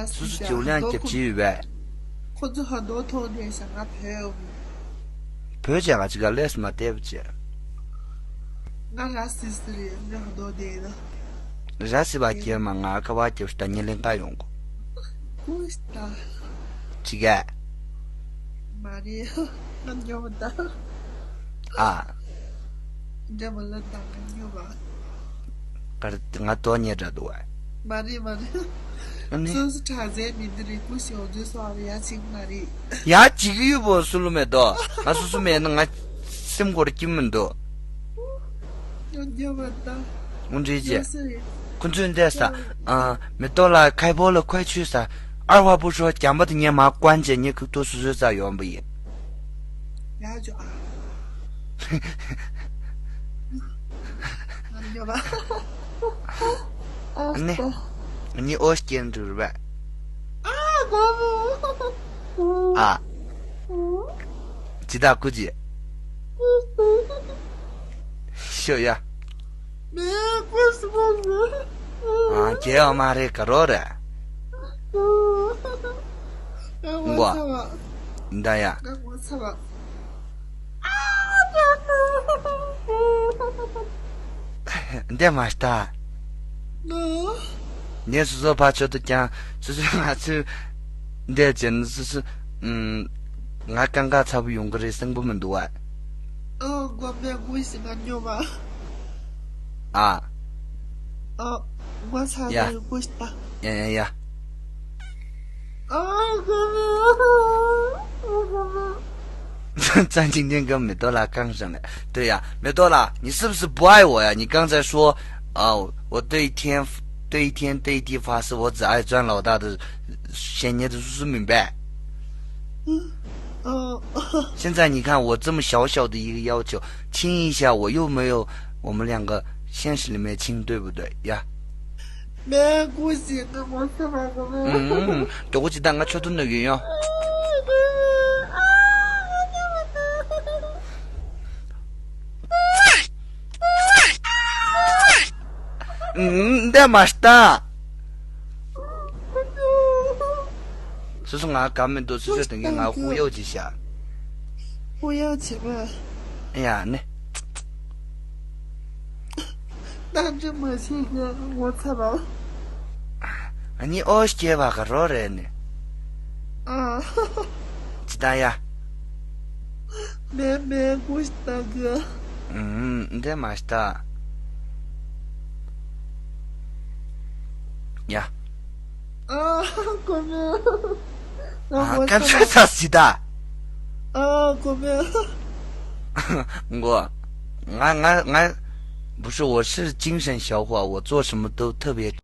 就是酒量急起呗。或者很多童年想要陪我，陪讲啊，这个来什么对不起？俺俩试试的，那很多年了。然是吧？姐嘛，俺可把就是当年龄该用过。不是的，这个妈的，俺要不到，啊，你这么冷淡，俺要吧？可是俺多年这多。妈的，这是查在你的里不小就耍的呀，亲妈的。呀，几个月不输了没到，俺叔叔没那俺生活的进门多。俺要不到。我这姐，昆村在啥？没到了，开播了，快去啥？二话不说，讲不的你妈关键你可多说说啥用不赢？然后就啊，俺要吧？你我见着呗？啊，哥哥。啊，几大估计？小呀。没，不是。啊，这样嘛的搞着的。我，你大呀？我操了！啊，你在嘛的？你是说怕觉得讲，就是嘛就，你在讲就是俺刚刚才不用过的生不门多啊。我没关系，俺有吧？啊。我才没有关系的。呀。咱今天跟美多拉杠上了。对呀，美多拉，你是不是不爱我呀？你刚才说我对天对地发誓，我只爱赚老大的先年的叔叔明白。现在你看我这么小小的一个要求，亲一下我又没有我们两个现实里面亲，对不对呀？没关系，我吃饭了。对我记得我吃顿的鱼哟。你在嘛的？是说俺根本都是等于俺忽悠几下。忽悠几嘛？哎呀，那这么些个，我操了！你二姐吧个啥人呢？知道呀？没关系，大哥。你在嘛的？呀。哥们。干脆啥事的？哥们。俺不是，我是精神小伙，我做什么都特别。